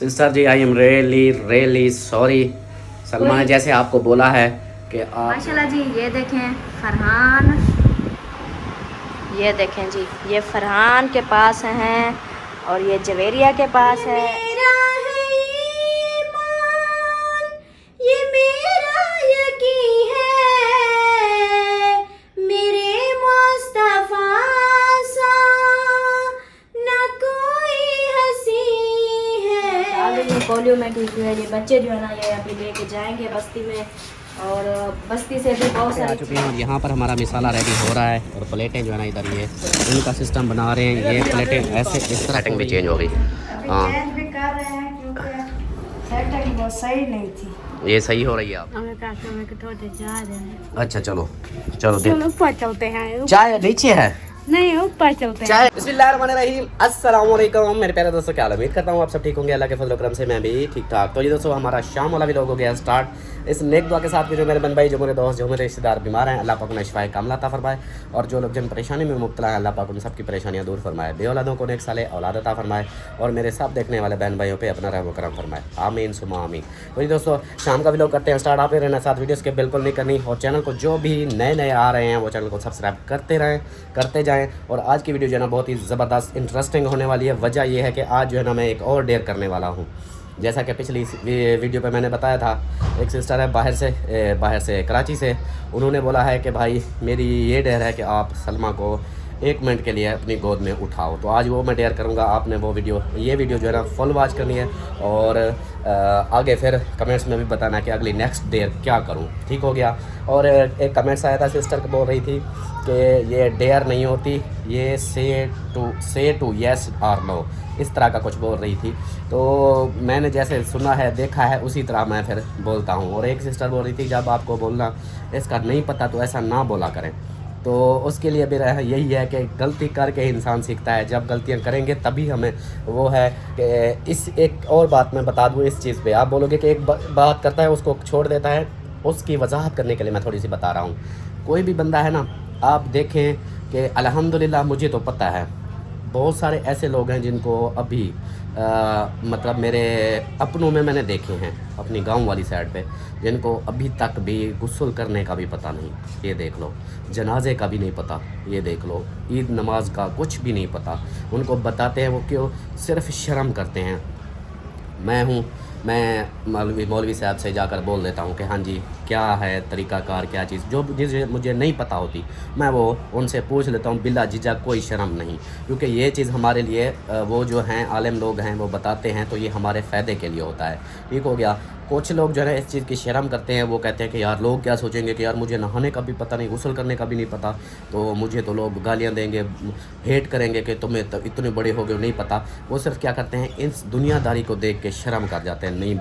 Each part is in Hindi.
Sister ji I am really sorry. Salma ने जैसे आपको बोला है कि आप माशाल्लाह जी। ये देखें फरहान, ये देखें जी, ये फरहान के पास हैं और ये जवेरिया के पास है। मेरा है ईमान, ये मेरा यकीन है, मेरे मुस्तफा सा ना कोई हंसी है। पोलियो में जो है ये बच्चे जो है ना ये अभी लेके जाएंगे बस्ती में, और बस्ती से भी बहुत आ सारी चुके हैं। यहाँ पर हमारा मिसाला रेडी हो रहा है और प्लेटें जो है ना इधर ये इनका सिस्टम बना रहे हैं। ये प्लेटें ऐसे इस तरह सेटिंग भी चेंज हो गई। हाँ चेंज भी कर रहे हैं क्योंकि सेटिंग बहुत सही नहीं थी। ये सही हो रही है आप। हमें काफी में तो जा रहे हैं। अच्छा चलो चलो दिन ऊपर चलते हैं। चाय नीचे है नहीं ऊपर चलते हैं। चाय। बिस्मिल्लाहिर्रहमानिर्रहीम, अस्सलाम वालेकुम मेरे प्यारे दोस्तों, क्या हाल है? उम्मीद करता हूँ आप सब ठीक होंगे। अल्लाह के फजल करम से मैं भी ठीक ठाक। तो ये दोस्तों हमारा शाम वाला भी लोग हो गया स्टार्ट। इस नेक दुआ के साथ कि जो मेरे बन भाई, जो मेरे दोस्त, जो मेरे रिश्तेदार बीमार हैं, अल्लाह पाक उन्हें शिफाए कामिला अता फरमाए, और जो लोग जिन परेशानी में मुब्तला हैं अल्लाह पाक उन सबकी परेशानियाँ दूर फरमाए। बे औलादों को नेक साले औलाद अता फरमाए, और मेरे सब देखने वाले बहन भाइयों पे अपना रहम करम फरमाए। आमीन सुमा आमीन। तो ये दोस्तों शाम का भी लोग करते हैं स्टार्ट। आप ही रहना साथ, वीडियोस के बिल्कुल नहीं करनी, और चैनल को जो भी नए नए आ रहे हैं वो चैनल को सब्सक्राइब करते रहें, करते जाएँ। और आज की वीडियो जो है ना बहुत ही ज़बरदस्त इंटरेस्टिंग होने वाली है। वजह यह है कि आज जो है ना मैं एक और डेयर करने वाला हूँ। जैसा कि पिछली वीडियो पे मैंने बताया था, एक सिस्टर है बाहर से कराची से, उन्होंने बोला है कि भाई मेरी ये डेयर है कि आप सलमा को 1 मिनट के लिए अपनी गोद में उठाओ। तो आज वो मैं डेयर करूँगा। आपने ये वीडियो जो है ना फुल वॉच करनी है, और आगे फिर कमेंट्स में भी बताना है कि अगली नेक्स्ट डेयर क्या करूँ। ठीक हो गया। और एक कमेंट्स आया था, सिस्टर बोल रही थी कि ये डेयर नहीं होती, ये से टू येस और नो, इस तरह का कुछ बोल रही थी। तो मैंने जैसे सुना है देखा है उसी तरह मैं फिर बोलता हूँ। और एक सिस्टर बोल रही थी जब आपको बोलना इसका नहीं पता तो ऐसा ना बोला करें। तो उसके लिए मेरा यही है कि गलती करके इंसान सीखता है। जब गलतियां करेंगे तभी हमें वो है कि इस एक और बात मैं बता दूँ इस चीज़ पे। आप बोलोगे कि एक बात करता है उसको छोड़ देता है, उसकी वजाहत करने के लिए मैं थोड़ी सी बता रहा हूँ। कोई भी बंदा है ना, आप देखें कि अल्हम्दुलिल्लाह मुझे तो पता है बहुत सारे ऐसे लोग हैं जिनको अभी मतलब मेरे अपनों में मैंने देखे हैं अपनी गांव वाली साइड पे, जिनको अभी तक भी गुस्ल करने का भी पता नहीं, ये देख लो, जनाजे का भी नहीं पता, ये देख लो, ईद नमाज का कुछ भी नहीं पता। उनको बताते हैं वो क्यों, सिर्फ शर्म करते हैं। मैं मौलवी साहब से जाकर बोल देता हूँ कि हाँ जी क्या है तरीक़ाकार, क्या चीज़ जो मुझे नहीं पता होती मैं वो उनसे पूछ लेता हूँ बिला झिझक, कोई शर्म नहीं। क्योंकि ये चीज़ हमारे लिए वो जो हैं आलिम लोग हैं वो बताते हैं तो ये हमारे फ़ायदे के लिए होता है। ठीक हो गया। कुछ लोग जो है इस चीज़ की शर्म करते हैं, वो कहते हैं कि यार लोग क्या सोचेंगे कि यार मुझे नहाने का भी पता नहीं, गुस्ल करने का भी नहीं पता, तो मुझे तो लोग गालियाँ देंगे, हेट करेंगे कि तुम्हें तो इतने बड़े हो गए नहीं पता। वो सिर्फ क्या करते हैं, इस दुनियादारी को देख के शर्म कर जाते हैं, नहीं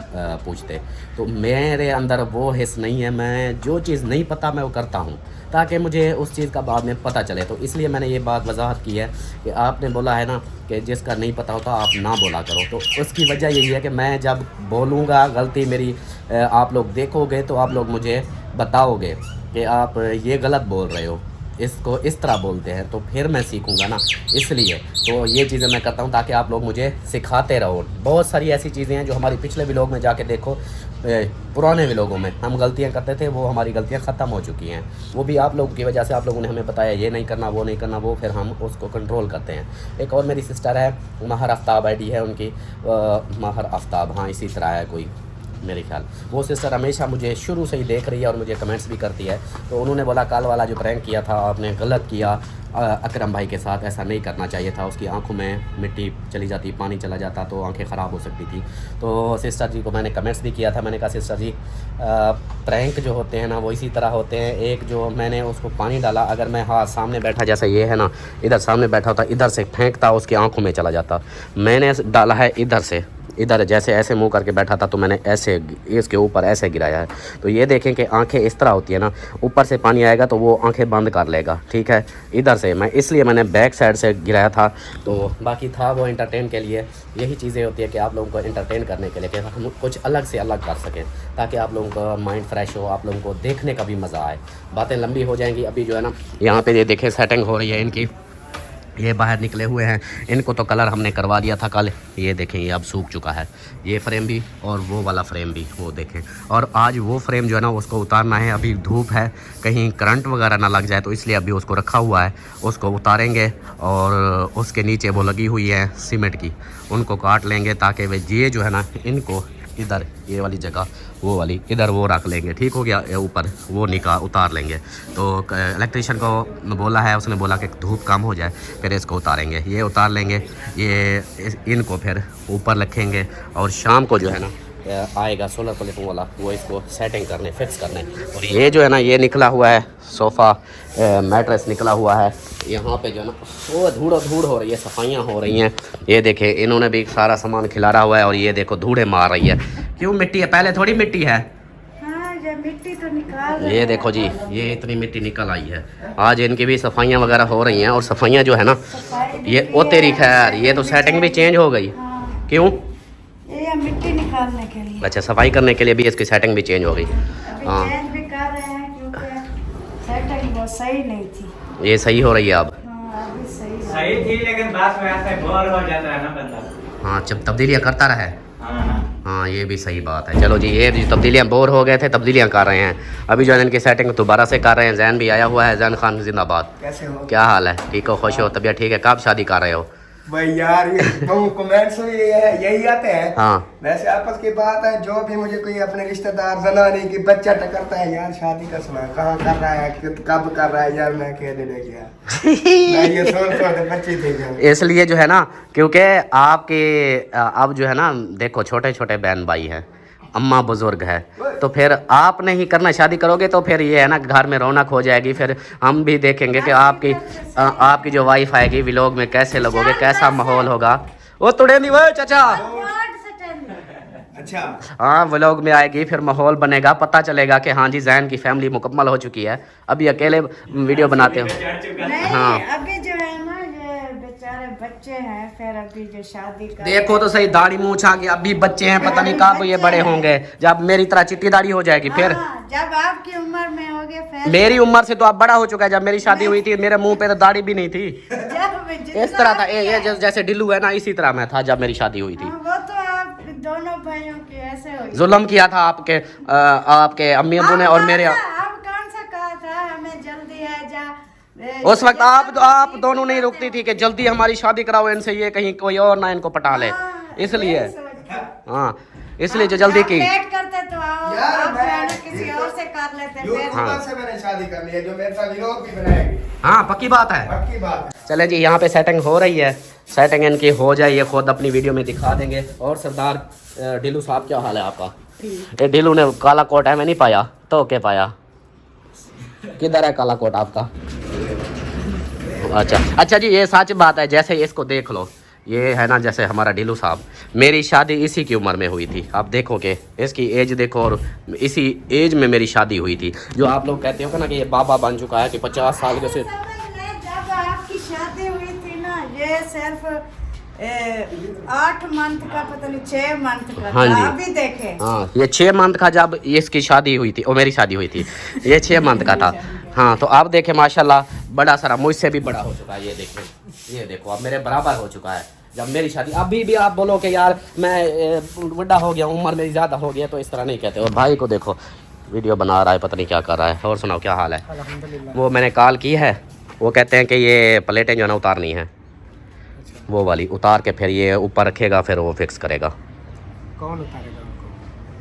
पूछते। तो मेरे अंदर वो हिस्स नहीं है, मैं जो चीज़ नहीं पता मैं वो करता हूँ ताकि मुझे उस चीज़ का बाद में पता चले। तो इसलिए मैंने ये बात वजाहत की है कि आपने बोला है ना कि जिसका नहीं पता होता आप ना बोला करो। तो उसकी वजह यही है कि मैं जब बोलूँगा गलती मेरी आप लोग देखोगे तो आप लोग मुझे बताओगे कि आप ये गलत बोल रहे हो, इसको इस तरह बोलते हैं, तो फिर मैं सीखूंगा ना। इसलिए तो ये चीज़ें मैं करता हूँ ताकि आप लोग मुझे सिखाते रहो। बहुत सारी ऐसी चीज़ें हैं जो हमारी पिछले व्लॉग में जाके देखो, पुराने व्लॉगों में हम गलतियाँ करते थे, वो हमारी गलतियाँ ख़त्म हो चुकी हैं। वो भी आप लोगों की वजह से, आप लोगों ने हमें बताया ये नहीं करना वो नहीं करना, वो फिर हम उसको कंट्रोल करते हैं। एक और मेरी सिस्टर है, महर आफ्ताब आईडी है उनकी, महर आफ्ताब, हाँ इसी तरह है कोई मेरे ख्याल। वो सिस्टर हमेशा मुझे शुरू से ही देख रही है और मुझे कमेंट्स भी करती है। तो उन्होंने बोला कल वाला जो प्रैंक किया था आपने गलत किया, अकरम भाई के साथ ऐसा नहीं करना चाहिए था, उसकी आंखों में मिट्टी चली जाती, पानी चला जाता तो आंखें ख़राब हो सकती थी। तो सिस्टर जी को मैंने कमेंट्स भी किया था, मैंने कहा सिस्टर जी प्रैंक जो होते हैं ना वो इसी तरह होते हैं। एक जो मैंने उसको पानी डाला, अगर मैं हाँ सामने बैठा जैसा ये है ना, इधर सामने बैठा होता, इधर से फेंकता उसकी आंखों में चला जाता। मैंने डाला है इधर से, इधर जैसे ऐसे मुंह करके बैठा था तो मैंने ऐसे इसके ऊपर ऐसे गिराया है। तो ये देखें कि आंखें इस तरह होती है ना, ऊपर से पानी आएगा तो वो आंखें बंद कर लेगा। ठीक है, इधर से इसलिए मैंने बैक साइड से गिराया था। तो बाकी था वो एंटरटेन के लिए। यही चीज़ें होती है कि आप लोगों को एंटरटेन करने के लिए कि हम कुछ अलग से अलग कर सकें ताकि आप लोगों का माइंड फ्रेश हो, आप लोगों को देखने का भी मज़ा आए। बातें लंबी हो जाएंगी। अभी जो है ना यहाँ पे ये देखें सेटिंग हो रही है इनकी, ये बाहर निकले हुए हैं। इनको तो कलर हमने करवा दिया था कल, ये देखें ये अब सूख चुका है, ये फ्रेम भी और वो वाला फ्रेम भी, वो देखें। और आज वो फ्रेम जो है ना उसको उतारना है, अभी धूप है कहीं करंट वगैरह ना लग जाए, तो इसलिए अभी उसको रखा हुआ है, उसको उतारेंगे। और उसके नीचे वो लगी हुई है सीमेंट की, उनको काट लेंगे ताकि वे ये जो है ना इनको इधर ये वाली जगह वो वाली इधर वो रख लेंगे, ठीक हो गया। ऊपर वो उतार लेंगे। तो इलेक्ट्रीशियन को बोला है, उसने बोला कि धूप कम हो जाए फिर इसको उतारेंगे। ये उतार लेंगे, ये इनको फिर ऊपर रखेंगे और शाम को जो है ना आएगा सोलर प्लेटों वाला, वो इसको सेटिंग करने फिक्स करने। और ये जो है ना ये निकला हुआ है सोफ़ा मैट्रेस निकला हुआ है, यहाँ पे जो है ना वो धूड़ हो रही है, सफाइयाँ हो रही हैं। ये देखे इन्होंने भी सारा सामान खिलारा हुआ है और ये देखो धूड़े मार रही है। क्यों मिट्टी है, पहले थोड़ी मिट्टी है। हाँ, जब मिट्टी तो निकाल ये देखो जी, ये इतनी मिट्टी निकल आई है। आज इनकी भी सफाइयाँ वगैरह हो रही हैं। और सफाइयाँ जो है ना ये ओ तेरी खैर, ये तो सेटिंग भी चेंज हो गई। क्यों? ये मिट्टी निकालने के लिए। अच्छा, सफाई करने के लिए भी इसकी सेटिंग भी चेंज हो गई। हाँ, चेंज भी कर रहे हैं क्योंकि सेटिंग वो सही नहीं थी। ये सही हो रही है अब। हाँ, अभी सही थी, लेकिन बाद में ऐसे बोर हो जाता है ना बंदा। हाँ, जब तब्दीलियाँ करता रहे। हाँ, हाँ, ये भी सही बात है। चलो जी, ये जो तब्दीलियाँ बोर हो गए थे, तब्दीलियाँ कर रहे हैं अभी जो है इनकी सेटिंग दोबारा से कर रहे हैं। जैन भी आया हुआ है, जैन खान जिंदाबाद। कैसे हो? क्या हाल है? ठीक हो, खुश हो, तबीयत ठीक है? कब शादी कर रहे हो? भाई यार ये तो कमेंट्स में यही आते हैं। हाँ, वैसे आपस की बात है, जो भी मुझे कोई अपने रिश्तेदार जनानी की बच्चा टकरता है यार शादी का सुना, कहाँ कर रहा है, कब कर रहा है यार, मैं कह देने गया मैं ये सोच बच्चे थे। इसलिए जो है ना, क्योंकि आपके अब जो है ना देखो छोटे छोटे बहन भाई हैं, अम्मा बुजुर्ग है, तो फिर आपने ही करना, शादी करोगे तो फिर ये है ना घर में रौनक हो जाएगी। फिर हम भी देखेंगे कि आपकी जो वाइफ आएगी व्लॉग में कैसे लगोगे, कैसा माहौल होगा। वो तुड़े नहीं वो चाचा। अच्छा, हाँ, व्लॉग में आएगी, फिर माहौल बनेगा, पता चलेगा कि हाँ जी जैन की फैमिली मुकम्मल हो चुकी है। अभी अकेले वीडियो बनाते हो। नहीं, हाँ। अभी जो है ना ये बेचारे बच्चे हैं, फिर अभी जो शादी का देखो तो सही, दाढ़ी मूछ आ गई, अभी बच्चे हैं, पता नहीं कब ये बड़े होंगे। जब मेरी तरह चिट्टी दाढ़ी हो जाएगी फिर। हाँ, जब आपकी उम्र में होगे फिर। मेरी उम्र से तो अब बड़ा हो चुका है। जब मेरी शादी हुई थी मेरे मुंह पे तो दाढ़ी भी नहीं थी, जब इस तरह था ये जैसे डिल्लू है ना, इसी तरह मैं था जब मेरी शादी हुई थी। वो तो आप दोनों भाइयों की ऐसे हो। जुल्म किया था आपके अम्मी अब्बू ने और मेरे। आप कौन सा कहा था हमें जल्दी है जा। उस वक्त आप दोनों नहीं रुकती थी कि जल्दी हमारी शादी कराओ इनसे, ये कहीं कोई और ना इनको पटा ले, इसलिए। हाँ, इसलिए जो जल्दी की। लेट करते तो यार, आप मैं किसी और से कर लेते यूं फिर। जुबान से मैंने शादी कर ली है, जो मेरे साथ व्लॉग भी बनाएगी, हाँ, पक्की बात है। पक्की बात है। चले जी, यहाँ पे सेटिंग हो रही है, सेटिंग इनकी हो जाए ये खुद अपनी वीडियो में दिखा देंगे। और सरदार ढिलू साहब, क्या हाल है आपका? ये ढिलू ने काला कोट है, मैं नहीं पाया तो क्या पाया? किधर है काला कोट आपका? अच्छा जी, ये सच बात है। जैसे इसको देख लो, ये है ना जैसे हमारा ढिलू साहब, मेरी शादी इसी की उम्र में हुई थी। आप देखो कि इसकी एज देखो, और इसी एज में मेरी शादी हुई थी। जो आप लोग कहते हो ना कि ये बाबा बन चुका है कि 50 साल के से। जब आपकी शादी हुई थी ना, ये सिर्फ 8 मंथ का, पता नहीं 6 मंथ का। हाँ जी। अभी देखे। हाँ, ये 6 मंथ का जब इसकी शादी हुई थी, और मेरी शादी हुई थी, ये 6 मंथ का था। हाँ, तो आप देखें माशाल्लाह बड़ा सारा, मुझसे भी बड़ा हो चुका है। ये देखें, ये देखो अब मेरे बराबर हो चुका है जब मेरी शादी। अभी भी आप बोलो कि यार मैं बड़ा हो गया, उम्र मेरी ज़्यादा हो गया, तो इस तरह नहीं कहते। और भाई को देखो वीडियो बना रहा है, पता नहीं क्या कर रहा है। और सुनाओ, क्या हाल है? वो मैंने कॉल की है, वो कहते हैं कि ये प्लेटें जो है ना उतारनी है, वो वाली उतार के फिर ये ऊपर रखेगा, फिर वो फिक्स करेगा। कौन उतारेगा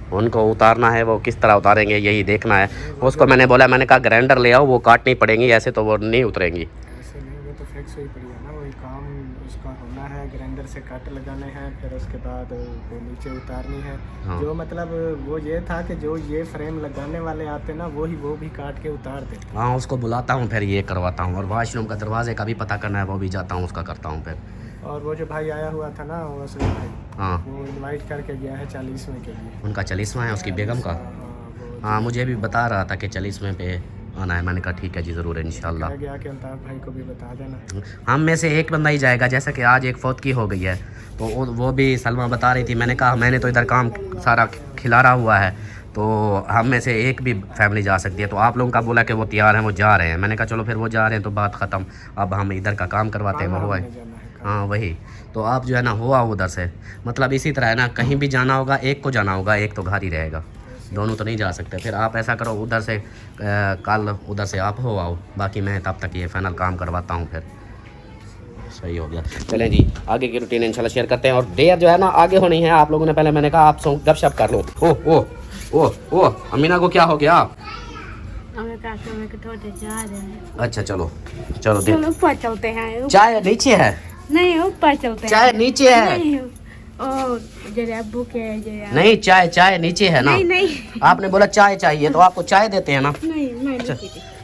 उनको उतारना है, वो किस तरह उतारेंगे यही देखना है। उसको मैंने बोला, मैंने कहा ग्राइंडर ले आओ, वो काटनी पड़ेंगी, ऐसे तो वो नहीं उतरेंगी। ऐसे नहीं, वो तो फिक्स ही पड़ी है ना, वही काम उसका होना है, ग्राइंडर से कट लगाने हैं, फिर उसके बाद वो नीचे उतारनी है। हाँ। जो मतलब वो ये था कि जो ये फ्रेम लगाने वाले आते ना, वो भी काट के उतार देते। हाँ, उसको बुलाता हूँ, फिर ये करवाता हूँ। और वॉशरूम का दरवाजे का भी पता करना है, वो भी जाता हूँ, उसका करता हूँ फिर। और वो जो भाई आया हुआ था ना, वो असली भाई, हाँ, वो इनवाइट करके गया है 40वें के लिए। उनका 40वां है, उसकी बेगम का। वो हाँ, मुझे भी बता रहा था कि 40वें पे आना है। मैंने कहा ठीक है जी, ज़रूर इंशाल्लाह। कह गया कि अल्ताफ़ भाई को भी बता देना। हम में से एक बंदा ही जाएगा, जैसा कि आज एक फौत की हो गई है, तो वो भी सलमा बता रही थी। मैंने कहा मैंने तो इधर काम सारा खिलारा हुआ है, तो हम में से एक भी फैमिली जा सकती है। तो आप लोगों का बोला कि वो तैयार हैं, वो जा रहे हैं। मैंने कहा चलो फिर वो जा रहे हैं तो बात ख़त्म, अब हम इधर का काम करवाते हैं। वो हाँ वही, तो आप जो है ना हो आओ उधर से, मतलब इसी तरह है ना, कहीं भी जाना होगा एक को जाना होगा, एक तो घर ही रहेगा, दोनों तो नहीं जा सकते। फिर आप ऐसा करो उधर से कल उधर से आप हो आओ, बाकी मैं तब तक ये फाइनल काम करवाता हूँ। फिर सही हो गया। चलें जी, आगे की रूटीन इंशाल्लाह शेयर करते हैं। और देर जो है ना आगे होनी है, आप लोगों ने पहले मैंने कहा आप गपशप कर लो। ओ अमीना को क्या हो गया? अच्छा चलो चलो ऊपर चलते हैं। चाय नीचे है? नहीं ऊपर चलते हैं। चाय नीचे है? अब्बू के नहीं, चाय नीचे है ना? नहीं आपने बोला चाय चाहिए तो आपको चाय देते हैं ना। नहीं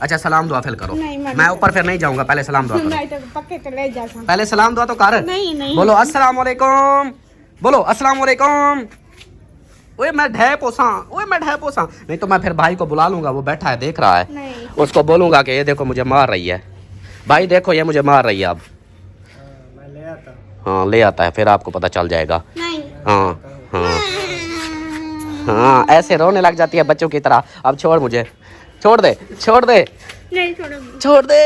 अच्छा सलाम दुआ फिर करो। नहीं, मैं ऊपर फिर नहीं जाऊंगा, पहले सलाम दुआ करो। नहीं तो पक्के तो ले जा। पहले सलाम दुआ तो कर। नहीं बोलो अस्सलाम वालेकुम, बोलो अस्सलाम वालेकुम। ओए मैं ढे पोसा, नहीं तो मैं फिर भाई को बुला लूंगा, वो बैठा है देख रहा है। नहीं। उसको बोलूंगा कि ये देखो मुझे मार रही है, भाई देखो ये मुझे मार रही है। अब मैं ले आता। हाँ ले आता है, फिर आपको पता चल जाएगा। नहीं। हाँ ऐसे रोने लग जाती है बच्चों की तरह। अब छोड़ मुझे, छोड़ दे नहीं छोड़ दे।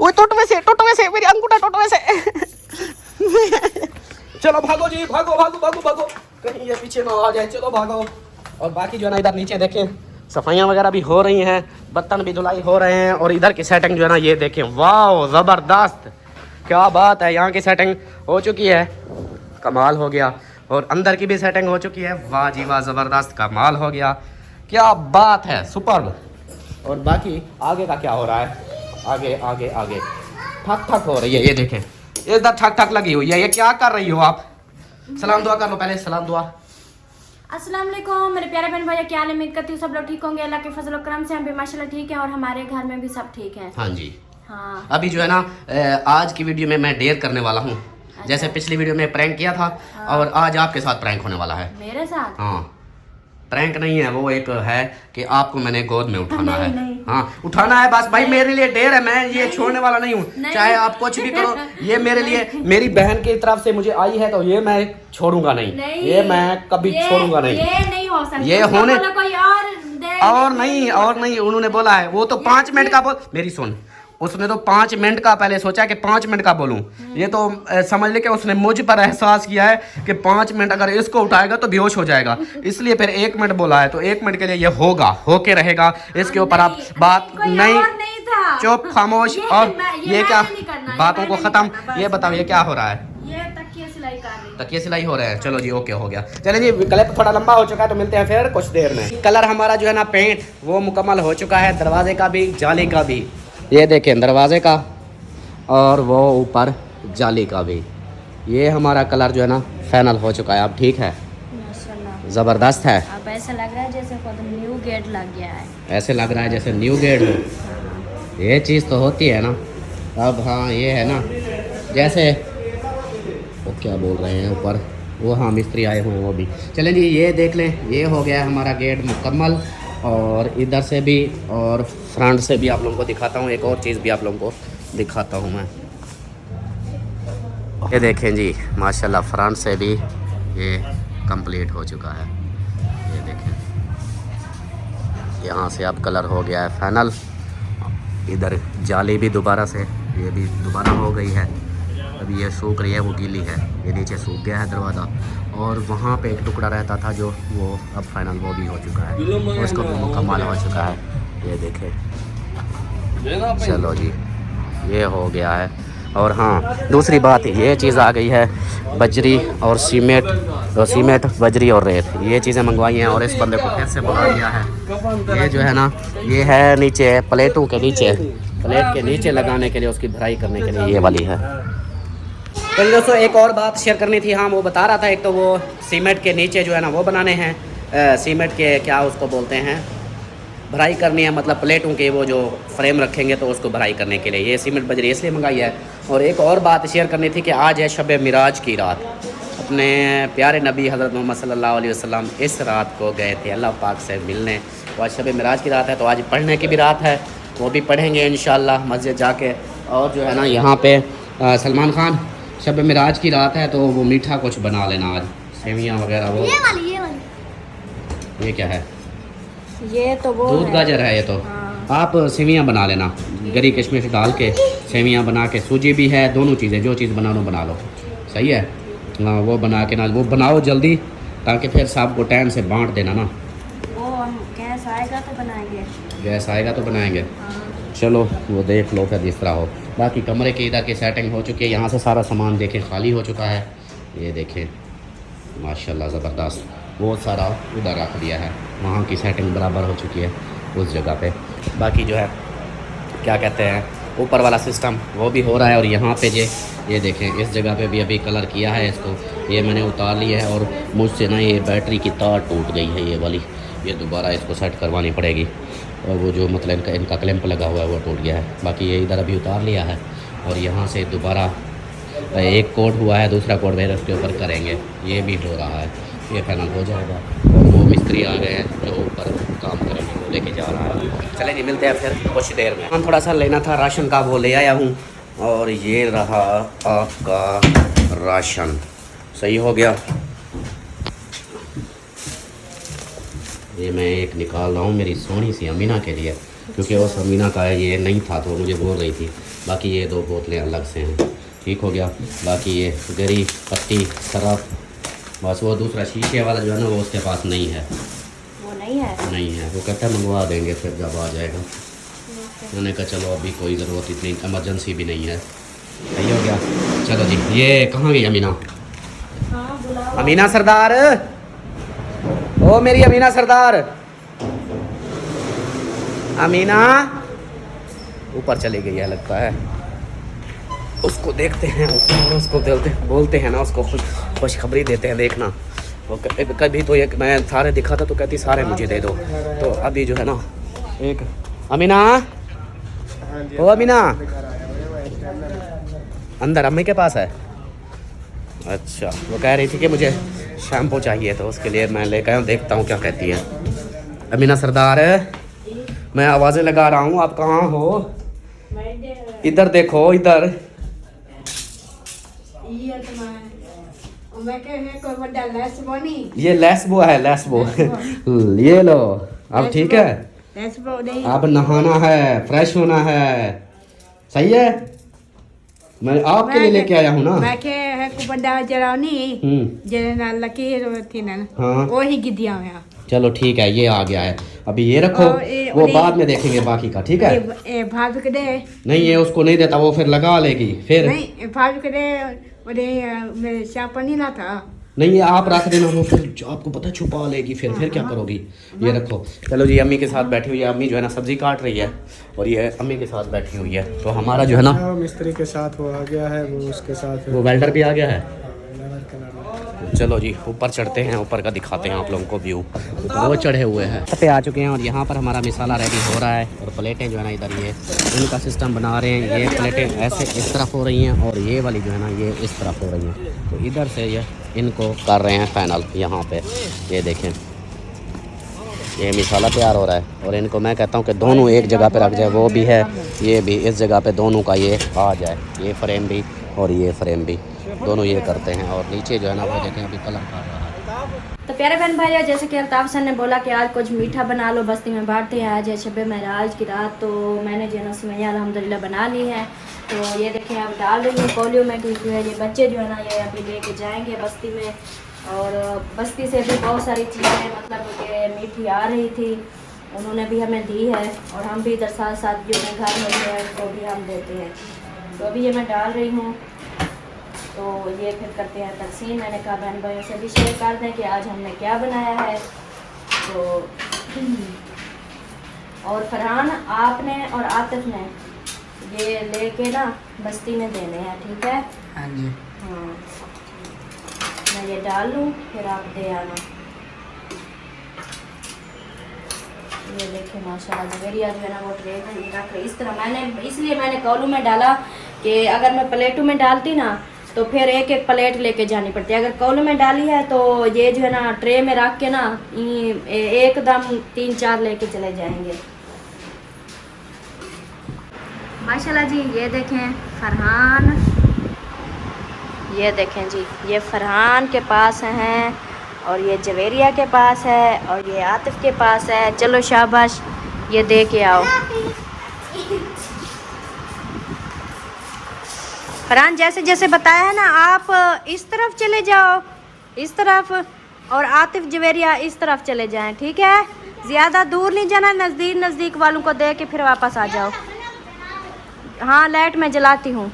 ओए टोटवे से मेरी अंगूठा टोटवे से। चलो भागो जी, भागो कहीं ये पीछे ना आ जाए। चलो भागो। और बाकी जो है ना इधर नीचे देखें, सफाइयाँ वगैरह भी हो रही हैं, बर्तन भी धुलाई हो रहे हैं। और इधर की सेटिंग जो है ना ये देखें, वाह ज़बरदस्त, क्या बात है। यहाँ की सेटिंग हो चुकी है, कमाल हो गया। और अंदर की भी सेटिंग हो चुकी है, वाह जी वाह ज़बरदस्त, कमाल हो गया, क्या बात है, सुपर्ब। और बाकी आगे का क्या हो रहा है? आगे ठक हो रही है, ये देखें इधर ठक लगी हुई है। ये क्या कर रही हो आप? सलाम दुआ कर लो पहले, सलाम दुआ। अस्सलाम वालेकुम मेरे प्यारे बहन भाई, क्या हाल है? उम्मीद करती हूँ सब लोग ठीक होंगे, अल्लाह के फजल और करम से हम भी माशाल्लाह ठीक हैं और हमारे घर में भी सब ठीक हैं। हाँ जी। हाँ। अभी जो है ना आज की वीडियो में मैं डेयर करने वाला हूँ। जैसे पिछली वीडियो में प्रैंक किया था, और आज आपके साथ प्रैंक होने वाला है। मेरे साथ? हाँ, प्रैंक नहीं है वो, एक है कि आपको मैंने गोद में उठाना है। नहीं। हाँ उठाना है बस भाई, मेरे लिए डेयर है, मैं ये छोड़ने वाला नहीं हूँ, चाहे आप कुछ भी करो। ये मेरे लिए, मेरी बहन की तरफ से मुझे आई है, तो ये मैं छोड़ूंगा नहीं, ये मैं कभी छोड़ूंगा नहीं। ये नहीं हो सकता, ये होने कोई और नहीं उन्होंने बोला है, वो तो 5 मिनट का बोल, मेरी सुन, उसने तो 5 मिनट का पहले सोचा कि 5 मिनट का बोलूं। ये तो समझ ले कि उसने मुझ पर एहसास किया है कि 5 मिनट अगर इसको उठाएगा तो बेहोश हो जाएगा, इसलिए फिर 1 मिनट बोला है। तो 1 मिनट के लिए ये होगा, होके रहेगा, इसके ऊपर आप बात नहीं, चुप खामोश। और ये क्या बातों को खत्म, ये बताओ ये क्या हो रहा है? तकिए सिलाई हो रहे हैं। चलो जी ओके हो गया। चलिए जी, क्लिप थोड़ा लंबा हो चुका है तो मिलते हैं फिर कुछ देर में। कलर हमारा जो है ना पेंट वो मुकम्मल हो चुका है, दरवाजे का भी जाली का भी, ये देखें दरवाजे का, और वो ऊपर जाली का भी। ये हमारा कलर जो है ना फाइनल हो चुका है। अब ठीक है, ज़बरदस्त है। अब ऐसा लग रहा है जैसे न्यू गेट लग गया है, ऐसे लग रहा है जैसे न्यू गेट हो। ये चीज़ तो होती है ना। अब हाँ ये है ना, जैसे वो क्या बोल रहे हैं ऊपर, वो हाँ मिस्त्री आए हुए हैं वो भी। चलें जी ये देख लें, ये हो गया हमारा गेट मुकम्मल। और इधर से भी और फ्रंट से भी आप लोगों को दिखाता हूँ, एक और चीज़ भी आप लोगों को दिखाता हूँ मैं। ये देखें जी माशाल्लाह, फ्रंट से भी ये कंप्लीट हो चुका है। ये देखें यहाँ से अब कलर हो गया है फाइनल। इधर जाली भी दोबारा से, ये भी दोबारा हो गई है। अभी ये सूख रही है, वो गीली है, ये नीचे सूख गया है दरवाज़ा। और वहाँ पे एक टुकड़ा रहता था जो, वो अब फाइनल वो भी हो चुका है, उसको भी मुकम्मल हो चुका है। ये देखें, चलो जी ये हो गया है। और हाँ दूसरी बात ये चीज़ आ गई है, बजरी और सीमेंट बजरी और रेत, ये चीज़ें मंगवाई हैं। और इस बंदे को फिर से बुला लिया है। ये जो है ना, ये है नीचे प्लेटों के नीचे, प्लेट के नीचे लगाने के लिए, उसकी भराई करने के लिए ये वाली है। तो दोस्तों एक और बात शेयर करनी थी, हाँ वो बता रहा था, एक तो वो सीमेंट के नीचे जो है ना वो बनाने हैं, सीमेंट के क्या उसको बोलते हैं, भराई करनी है, मतलब प्लेटों के वो जो फ्रेम रखेंगे तो उसको भराई करने के लिए ये सीमेंट बजरी इसलिए मंगाई है। और एक और बात शेयर करनी थी कि आज है शब मिराज की रात। अपने प्यारे नबी हज़रत मोहम्मद सल्लल्लाहु अलैहि वसल्लम इस रात को गए थे अल्लाह पाक से मिलने। तो आज शब मिराज की रात है, तो आज पढ़ने की भी रात है, वो भी पढ़ेंगे इंशाअल्लाह मस्जिद जाके। और जो है ना यहाँ पे सलमान खान, शब मिराज की रात है तो वो मीठा कुछ बना लेना आज, सेवियाँ वगैरह। वो ये क्या है? ये तो वो दूध है। गाजर है ये तो। हाँ। आप सेवियां बना लेना, गरी किशमिश डाल के सेवियां बना के, सूजी भी है, दोनों चीज़ें जो चीज़ बना लो बना लो, सही है। हाँ वो बना के ना, वो बनाओ जल्दी ताकि फिर साहब को टाइम से बांट देना ना। वो हम गैस आएगा तो बनाएंगे। गैस आएगा तो बनाएंगे। हाँ। चलो वो देख लो फिर जिस तरह हो। बाकी कमरे की इधर की सेटिंग हो चुकी है, यहाँ से सारा सामान देखें खाली हो चुका है। ये देखें माशाल्लाह ज़बरदस्त, बहुत सारा उधर रख दिया है, वहाँ की सेटिंग बराबर हो चुकी है उस जगह पे। बाकी जो है क्या कहते हैं ऊपर वाला सिस्टम वो भी हो रहा है। और यहाँ पे ये देखें इस जगह पे भी अभी कलर किया है इसको, ये मैंने उतार लिया है। और मुझसे ना ये बैटरी की तार टूट गई है ये वाली, ये दोबारा इसको सेट करवानी पड़ेगी। और वो जो मतलब इनका क्लैंप लगा हुआ है वो टूट गया है। बाकी ये इधर अभी उतार लिया है और यहाँ से दोबारा एक कोड हुआ है, दूसरा कोड मेरे उसके ऊपर करेंगे, ये भी हो रहा है, ये फाइनल हो जाएगा। और वो मिस्त्री आ गए हैं जो ऊपर काम करेंगे, वो लेके जा रहा है। चले जी मिलते हैं फिर कुछ देर में। हम थोड़ा सा लेना था राशन का, वो ले आया हूँ। और ये रहा आपका राशन, सही हो गया। ये मैं एक निकाल रहा हूँ मेरी सोनी सी अमीना के लिए, क्योंकि उस अमीना का ये नहीं था तो मुझे बोल रही थी। बाकी ये 2 बोतलें अलग से हैं, ठीक हो गया। बाकी ये गरी पत्ती सरफ, बस वो दूसरा शीशे वाला जो है ना वो उसके पास नहीं है। वो नहीं है? नहीं है, वो कहता है मंगवा देंगे फिर जब आ जाएगा। मैंने कहा चलो अभी कोई ज़रूरत इतनी इमरजेंसी भी नहीं है, सही हो गया। चलो जी, ये कहाँ गई अमीना? हाँ बुलाओ। अमीना सरदार, ओ मेरी अमीना सरदार, अमीना ऊपर चली गई है लगता है। उसको देखते हैं ऊपर, उसको बोलते हैं ना, उसको खुशखबरी देते हैं। देखना वो कभी तो एक मैं सारे दिखा था तो कहती सारे मुझे दे दो। तो अभी जो है ना एक अमीना, ओ अमीना अंदर अम्मी के पास है। अच्छा, वो कह रही थी कि मुझे शैम्पू चाहिए तो उसके लिए मैं लेकर आया, देखता हूँ क्या कहती है। अमीना सरदार, मैं आवाज़ें लगा रहा हूँ, आप कहाँ हो? इधर देखो इधर। ये लेस्बो है, लेस्बो। ये लो, अब ठीक है। अब नहाना है, फ्रेश होना है, सही है। मैं आपके लिए लेके आया हूँ ना। हाँ चलो ठीक है, ये आ गया है। अभी ये रखो, वो बाद में देखेंगे बाकी का, ठीक है। नहीं ये उसको नहीं देता, वो फिर लगा लेगी फिर। नहीं ये आप रख देना, वो फिर आपको पता छुपा लेगी फिर क्या करोगी। ये रखो। चलो जी, अम्मी के साथ बैठी हुई है, अम्मी जो है ना सब्जी काट रही है और ये अम्मी के साथ बैठी हुई है। तो हमारा जो है ना मिस्त्री के साथ वो आ गया है, वो उसके साथ वो वेल्डर भी आ गया है। चलो जी ऊपर चढ़ते हैं, ऊपर का दिखाते हैं आप लोगों को व्यू। तो वो चढ़े हुए हैं पे आ चुके हैं और यहाँ पर हमारा मिसाला रेडी हो रहा है। और प्लेटें जो है ना इधर ये इनका सिस्टम बना रहे हैं। ये प्लेटें ऐसे इस तरफ हो रही हैं और ये वाली जो है ना ये इस तरफ हो रही हैं। तो इधर से ये इनको कर रहे हैं फाइनल। यहाँ पे ये देखें, ये मिसाला तैयार हो रहा है और इनको मैं कहता हूँ कि दोनों एक जगह पे रख जाए। वो भी है, ये भी इस जगह पे दोनों का ये आ जाए, ये फ्रेम भी और ये फ्रेम भी, दोनों ये करते हैं। और नीचे जो है ना वो देखें अभी कलर कर रहा है। तो प्यारे बहन भाइयों, जैसे कि अल्ताफ सर ने बोला कि आज कुछ मीठा बना लो, बस्ती में बांटते हैं। आज है शब महराज की रात, तो मैंने जो है ना सेवइयां अल्हम्दुलिल्लाह बना ली है। तो ये देखें अब डाल रही हूँ कोलियों में, क्योंकि ये बच्चे जो है ना ये अभी लेके जाएंगे बस्ती में। और बस्ती से भी बहुत सारी चीज़ें मतलब कि मीठी आ रही थी, उन्होंने भी हमें दी है। और हम भी इधर साथ साथ जो घर होते हैं उनको भी हम देते हैं। तो अभी ये मैं डाल रही हूँ, तो ये फिर करते हैं तकसीम। मैंने कहा बहन भाइयों से भी शेयर कर दें कि आज हमने क्या बनाया है। तो और फरहान आपने और आतिफ ने ये लेके ना बस्ती में देने हैं, ठीक है? हाँ जी। हाँ, मैं ये डाल लूँ फिर आप दे आना। ये देखें माशाल्लाह जवेरिया जो है ना वो ट्रे में रख रही इस तरह। मैंने इसलिए मैंने कौलू में डाला कि अगर मैं प्लेटों में डालती ना तो फिर एक एक प्लेट लेके जानी पड़ती है। अगर कौलू में डाली है तो ये जो है ना ट्रे में रख के ना एकदम 3-4 लेके चले जाएंगे। माशाल्लाह जी, ये देखें फरहान, ये देखें जी, ये फरहान के पास हैं और ये जवेरिया के पास है और ये आतिफ के पास है। चलो शाबाश, ये दे के आओ। फरहान जैसे जैसे बताया है ना, आप इस तरफ चले जाओ, इस तरफ, और आतिफ जवेरिया इस तरफ चले जाएं, ठीक है? ज़्यादा दूर नहीं जाना, नज़दीक नज़दीक वालों को दे के फिर वापस आ जाओ। हाँ लाइट मैं जलाती हूँ।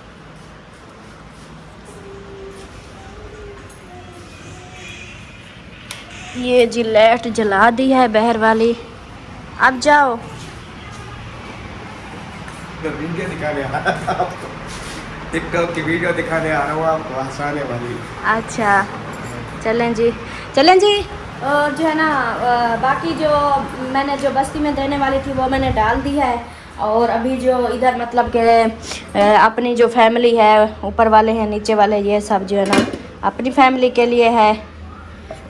ये जी लाइट जला दी है बहर वाली, अब जाओ। वीडियो दिखाने आ रहा था आपको, टिकटॉक की वीडियो दिखाने आ रहा हूँ आपको, हंसाने वाली। अच्छा चलें जी, चलें जी। और जो है ना बाकी जो मैंने जो बस्ती में देने वाली थी वो मैंने डाल दी है। और अभी जो इधर मतलब के अपनी जो फैमिली है, ऊपर वाले हैं नीचे वाले, ये सब जो है ना अपनी फैमिली के लिए है,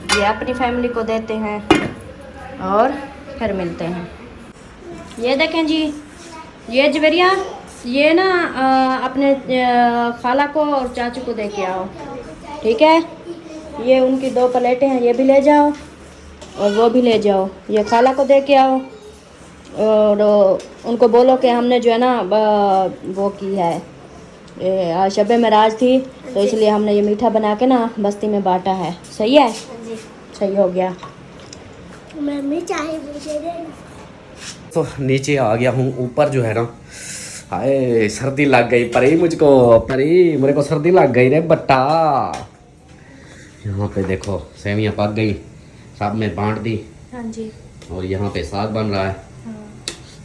ये अपनी फैमिली को देते हैं और फिर मिलते हैं। ये देखें जी, ये जवेरिया, ये ना अपने खाला को और चाचू को दे के आओ, ठीक है? ये उनकी 2 प्लेटें हैं, ये भी ले जाओ और वो भी ले जाओ। ये खाला को दे के आओ और उनको बोलो कि हमने जो है ना वो की है, आज शब-ए मेराज थी तो इसलिए हमने ये मीठा बना के ना बस्ती में बांटा है। सही है? सही हो गया। मम्मी चाय मुझे दे। तो नीचे आ गया हूँ, ऊपर जो है ना, हाय सर्दी लग गई परी मुझको, परी मेरे को सर्दी लग गई रे बट्टा। यहाँ पे देखो सेवियाँ पक गई, सब में बांट दी। हाँ जी। और यहाँ पे साग बन रहा है।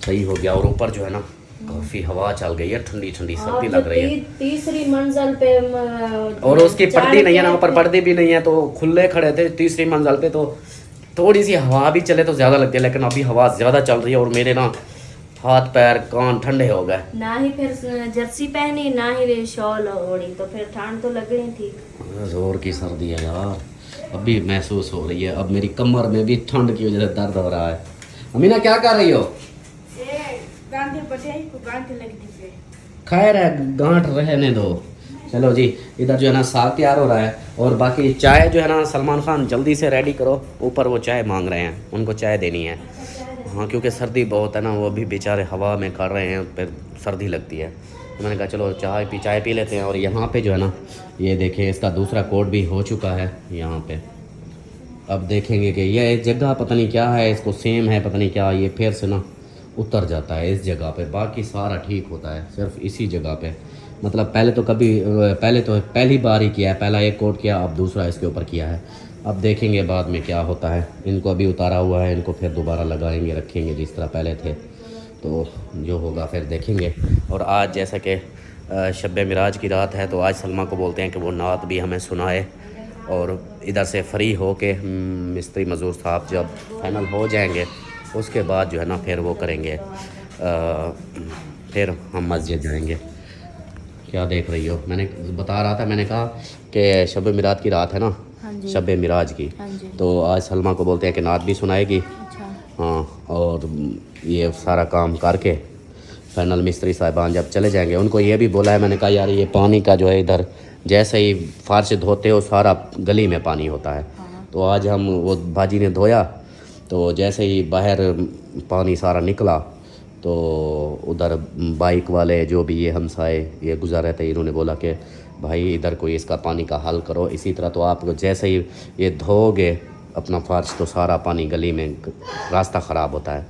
सही हो गया। और ऊपर जो है ना काफ़ी हवा चल गई है, ठंडी ठंडी सर्दी लग रही है। तीसरी मंजिल पे और उसकी पर्दी नहीं है ना, ऊपर पर्दे भी नहीं है, तो खुले खड़े थे तीसरी मंजिल पे, तो थोड़ी सी हवा भी चले तो ज़्यादा लगती है, लेकिन अभी हवा ज़्यादा चल रही है और मेरे ना हाथ पैर कान ठंडे हो गए। ना ही फिर जर्सी पहनी, ना ही शॉल ओढ़ी, तो फिर ठंड तो लगनी थी। जोर की सर्दी है यार, अभी महसूस हो रही है। अब मेरी कमर में भी ठंड की वजह से दर्द हो रहा है। अमीना क्या कर रही हो? खैर है, गांठ रहने दो। चलो जी, इधर जो है ना साग तैयार हो रहा है और बाकी चाय जो है ना सलमान खान जल्दी से रेडी करो, ऊपर वो चाय मांग रहे हैं, उनको चाय देनी है। हाँ क्योंकि सर्दी बहुत है ना, वो भी बेचारे हवा में कर रहे हैं, फिर सर्दी लगती है। तो मैंने कहा चलो चाय पी लेते हैं। और यहाँ पे जो है ना ये देखें, इसका दूसरा कोट भी हो चुका है यहाँ पे। अब देखेंगे कि ये जगह पता नहीं क्या है, इसको सेम है पता नहीं क्या, ये फिर से ना उतर जाता है इस जगह पे, बाकी सारा ठीक होता है, सिर्फ इसी जगह पे। मतलब पहले तो पहली बार ही किया है, पहला एक कोट किया, अब दूसरा इसके ऊपर किया है। अब देखेंगे बाद में क्या होता है। इनको अभी उतारा हुआ है, इनको फिर दोबारा लगाएंगे, रखेंगे जिस तरह पहले थे, तो जो होगा फिर देखेंगे। और आज जैसा कि शब-ए मिराज की रात है, तो आज सलमा को बोलते हैं कि वो नात भी हमें सुनाए। और इधर से फ्री हो के मिस्त्री मज़दूर साहब जब फाइनल हो जाएंगे, उसके बाद जो है ना फिर वो करेंगे, फिर हम मस्जिद जाएंगे। क्या देख रही हो? मैंने बता रहा था, मैंने कहा कि शब-ए मिराज की रात है ना, शब-ए मिराज की, तो आज सलमा को बोलते हैं कि नात भी सुनाएगी। हाँ, और ये सारा काम करके फाइनल मिस्त्री साहिबान जब चले जाएंगे, उनको ये भी बोला है, मैंने कहा यार ये पानी का जो है इधर जैसे ही फार्श धोते हो सारा गली में पानी होता है। तो आज हम वो बाजी ने धोया, तो जैसे ही बाहर पानी सारा निकला, तो उधर बाइक वाले जो भी ये हमसाए ये गुजर रहे थे, इन्होंने बोला कि भाई इधर कोई इसका पानी का हल करो। इसी तरह तो आप जैसे ही ये धोगे अपना फर्श, तो सारा पानी गली में, रास्ता ख़राब होता है,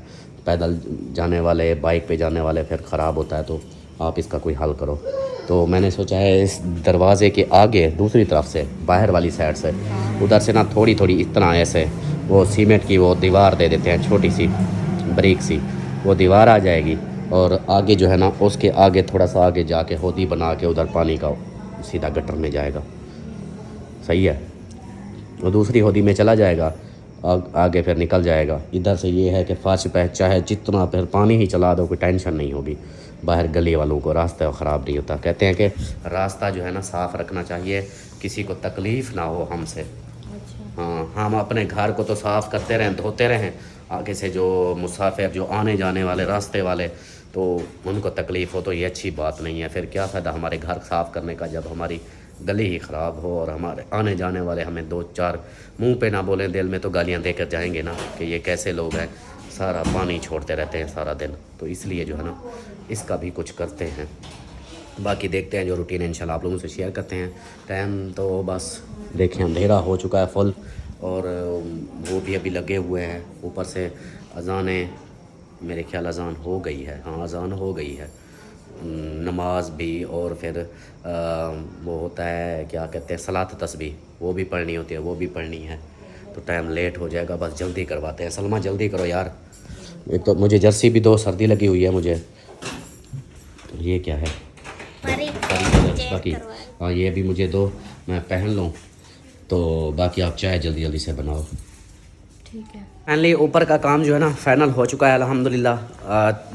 पैदल जाने वाले, बाइक पे जाने वाले फिर ख़राब होता है, तो आप इसका कोई हल करो। तो मैंने सोचा है इस दरवाज़े के आगे दूसरी तरफ से, बाहर वाली साइड से, उधर से ना थोड़ी थोड़ी इतना ऐसे वो सीमेंट की वो दीवार दे देते हैं, छोटी सी बारीक सी, वो दीवार आ जाएगी। और आगे जो है ना उसके आगे थोड़ा सा आगे जाके होदी बना के उधर पानी का सीधा गटर में जाएगा। सही है, वो दूसरी होदी में चला जाएगा, आगे फिर निकल जाएगा। इधर से ये है कि फर्श पे चाहे जितना फिर पानी ही चला दो, कोई टेंशन नहीं होगी। बाहर गली वालों को रास्ता ख़राब नहीं होता। कहते हैं कि रास्ता जो है ना साफ़ रखना चाहिए, किसी को तकलीफ़ ना हो हमसे। हाँ, हम अपने घर को तो साफ़ करते रहें, धोते रहें, आगे से जो मुसाफिर जो आने जाने वाले रास्ते वाले, तो उनको तकलीफ़ हो तो ये अच्छी बात नहीं है। फिर क्या फ़ायदा हमारे घर साफ़ करने का जब हमारी गली ही ख़राब हो और हमारे आने जाने वाले हमें दो चार मुंह पे ना बोलें, दिल में तो गालियाँ देकर जाएंगे ना कि ये कैसे लोग हैं, सारा पानी छोड़ते रहते हैं सारा दिन। तो इसलिए जो है ना इसका भी कुछ करते हैं। बाकी देखते हैं जो रूटीन इंशाल्लाह आप लोगों से शेयर करते हैं। टाइम तो बस देखें अंधेरा हो चुका है फुल, और वो भी अभी लगे हुए हैं। ऊपर से अज़ानें, मेरे ख्याल अज़ान हो गई है, हाँ अज़ान हो गई है। नमाज भी, और फिर वो होता है क्या कहते हैं सलात तस्बीह, वो भी पढ़नी होती है, वो भी पढ़नी है। तो टाइम लेट हो जाएगा, बस जल्दी करवाते हैं। सलमा जल्दी करो यार, एक तो मुझे जर्सी भी दो, सर्दी लगी हुई है मुझे। तो ये क्या है, परी बाकी हाँ ये भी मुझे दो, मैं पहन लूँ। तो बाकी आप चाय जल्दी जल्दी से बनाओ। ठीक है। फाइनली ऊपर का काम जो है ना फाइनल हो चुका है अल्हम्दुलिल्लाह।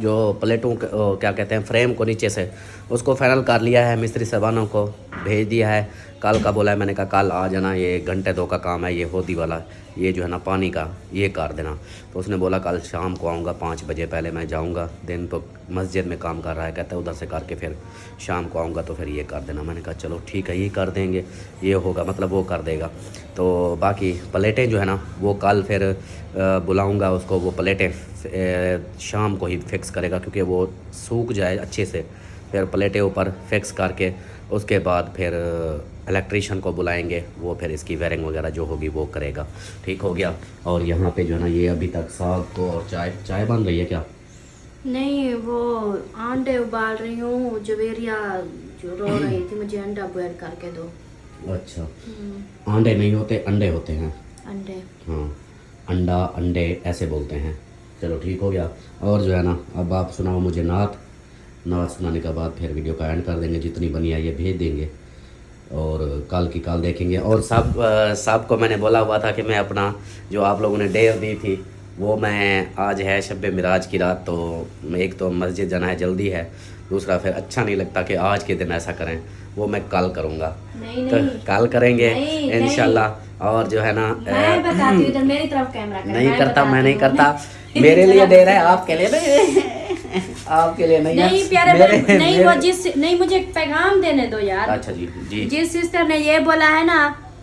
जो प्लेटों क्या कहते हैं फ्रेम को नीचे से उसको फाइनल कर लिया है, मिस्त्री साहबानों को भेज दिया है। कल का बोला है, मैंने कहा कल आ जाना, ये घंटे दो का काम है, ये होदी वाला ये जो है ना पानी का ये कर देना। तो उसने बोला कल शाम को आऊँगा 5 बजे, पहले मैं जाऊँगा। दिन तो मस्जिद में काम कर रहा है, कहता है उधर से करके फिर शाम को आऊँगा तो फिर ये कर देना। मैंने कहा चलो ठीक है ये कर देंगे, ये होगा मतलब वो कर देगा। तो बाकी प्लेटें जो है ना वो कल फिर बुलाऊंगा उसको, वो प्लेटें शाम को ही फिक्स करेगा क्योंकि वो सूख जाए अच्छे से। फिर प्लेटें ऊपर फिक्स करके उसके बाद फिर इलेक्ट्रीशियन को बुलाएंगे, वो फिर इसकी वायरिंग वगैरह जो होगी वो करेगा। ठीक हो गया। और यहाँ पे जो है ना ये अभी तक साग को और चाय बन रही है क्या? नहीं, वो अंडे उबाल रही हूँ। जवेरिया जो रो रही थी मुझे अंडा बॉयल करके दो। अच्छा, अंडे नहीं होते अंडे होते हैं। अंडे, हाँ अंडा अंडे ऐसे बोलते हैं। चलो ठीक हो गया। और जो है ना अब आप सुनाओ मुझे नात सुनाने के बाद फिर वीडियो का एंड कर देंगे। जितनी बनी है ये भेज देंगे और कल की कल देखेंगे। और सब को मैंने बोला हुआ था कि मैं अपना जो आप लोगों ने डेयर दी थी वो मैं आज है शब मिराज की रात, तो एक तो मस्जिद जाना है जल्दी है, दूसरा फिर अच्छा नहीं लगता कि आज के दिन ऐसा करें, वो मैं कल करूँगा। तो कल करेंगे इंशाल्लाह। और जो है ना मैं बताती हूँ, इधर मेरी तरफ कैमरा कर। नहीं करता, मैं नहीं करता। मेरे लिए डेयर है, आपके लिए नहीं। आपके लिए नहीं है। नहीं प्यारे नहीं वो नहीं मुझे एक पैगाम देने दो यार। अच्छा जी। जिस सिस्टर ने ये बोला है ना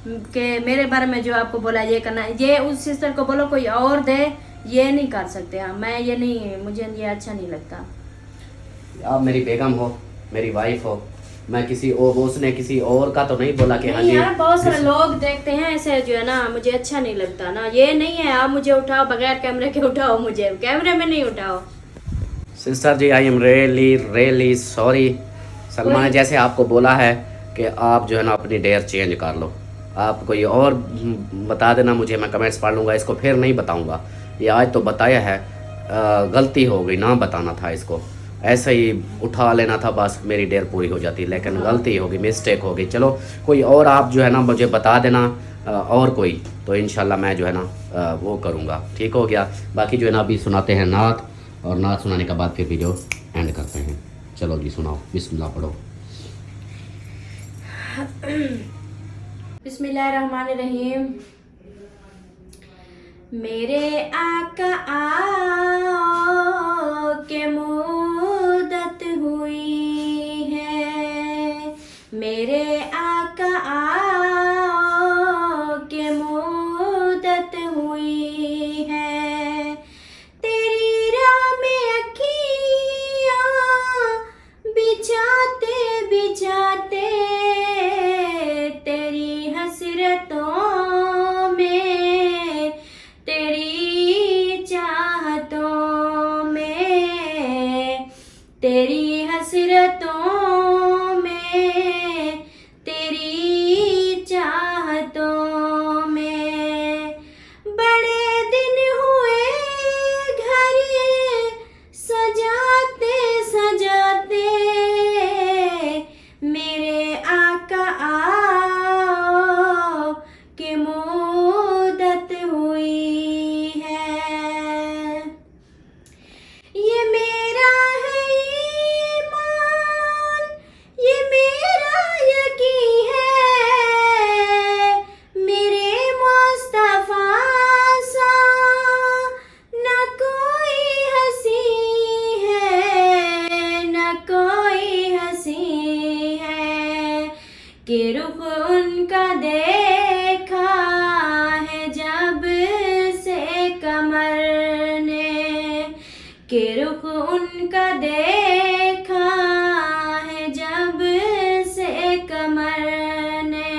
कि मेरे बारे में जो आपको बोला ये करना, ये उस सिस्टर को बोलो कोई और दे, ये नहीं कर सकते। हाँ मैं ये नहीं, मुझे ये अच्छा नहीं लगता। आप मेरी बेगम हो, मेरी वाइफ हो, मैं किसी और उसने किसी और का तो नहीं बोला कि हाँ नहीं जी। यार बहुत सारे लोग देखते हैं ऐसे जो है ना, मुझे अच्छा नहीं लगता ना। ये नहीं है आप मुझे उठाओ बगैर कैमरे के, उठाओ मुझे कैमरे में नहीं उठाओ। Sister ji I am really sorry. Salma ने जैसे आपको बोला है कि आप जो है ना अपनी डेयर चेंज कर लो, आप कोई और बता देना मुझे, मैं कमेंट्स पढ़ लूँगा। इसको फिर नहीं बताऊँगा, ये आज तो बताया है, गलती हो गई, ना बताना था इसको, ऐसे ही उठा लेना था, बस मेरी डेयर पूरी हो जाती। लेकिन गलती होगी, मिस्टेक हो गई। चलो कोई और आप जो है ना मुझे बता देना, और कोई तो इंशाल्लाह मैं जो है ना वो करूँगा। ठीक हो गया। बाकी जो है ना अभी सुनाते हैं नात, और नात सुनाने के बाद फिर वीडियो एंड करते हैं। चलो जी सुनाओ, बिस्मिल्लाह पढ़ो। बिस्मिल्लाहिर्रहमानिर्रहीम। मेरे आका आओ के मुद्दत हुई है, मेरे आका आओ के मुद्दत हुई है। तेरी राह में अखियाँ बिछाते बिछाते तेरी हसरतों में तेरी चाहत के रुख उनका देखा है जब से कमर ने,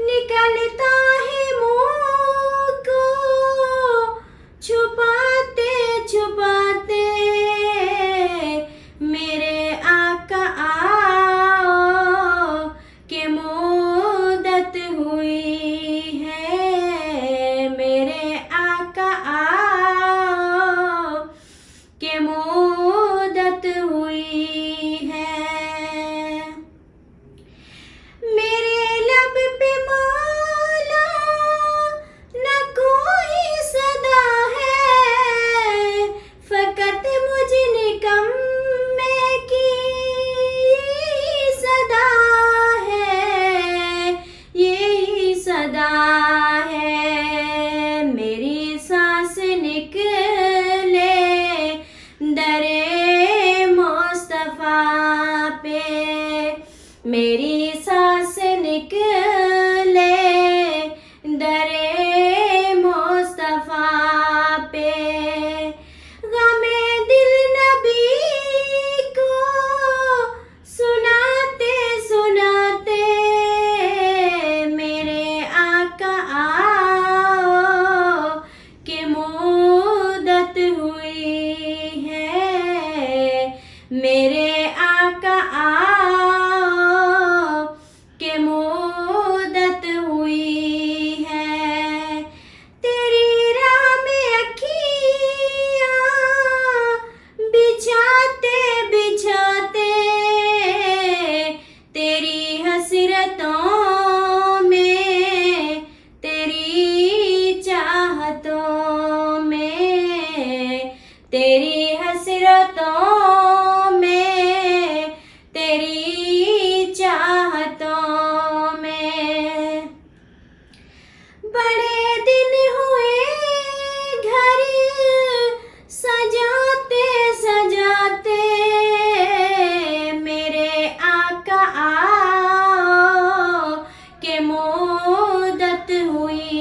निकलता है मुँह को छुपाते छुपाते, मेरे आका आओ के मुद्दत हुई है, मेरे आका आओ के मुद्दत हुई है। मेरे लब पे मौला न कोई सदा है, फकत मुझ निकम्मे की सदा है, यही सदा है। मेरी सांस निकले दरे मुस्तफा पे, मेरी सांस निकले दरे मुस्तफा पे, गमे दिल नबी को सुनाते सुनाते, मेरे आका आओ के मुद्दत हुई है, मेरे आका आओ के मुद्दत हुई है। तेरी राह में अखियाँ बिछाते बिछाते, तेरी हसरतों में, तेरी चाहतों में, तेरी हसरतों में, तेरी चाहतों में। बड़े दिन हुए घर सजाते सजाते, मेरे आका आओ के मुद्दत हुई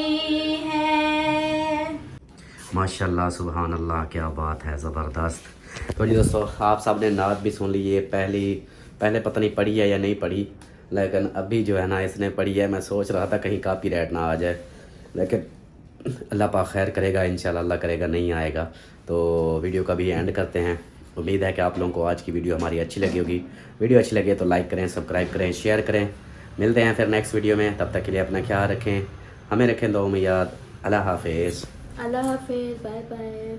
है। माशाल्लाह सुभान अल्लाह, क्या बात है, ज़बरदस्त। तो जी दोस्तों, आप सब ने नात भी सुन ली। ये पहले पता नहीं पढ़ी है या नहीं पढ़ी, लेकिन अभी जो है ना इसने पढ़ी है। मैं सोच रहा था कहीं कॉपीराइट ना आ जाए, लेकिन अल्लाह पाक खैर करेगा, इंशाल्लाह अल्लाह करेगा नहीं आएगा। तो वीडियो का भी एंड करते हैं। उम्मीद है कि आप लोगों को आज की वीडियो हमारी अच्छी लगी होगी। वीडियो अच्छी लगे तो लाइक करें, सब्सक्राइब करें, शेयर करें। मिलते हैं फिर नेक्स्ट वीडियो में, तब तक के लिए अपना ख्याल रखें, हमें रखें दुआ में याद। अल्लाह हाफिज़। अल्लाह हाफिज़, बाय बाय।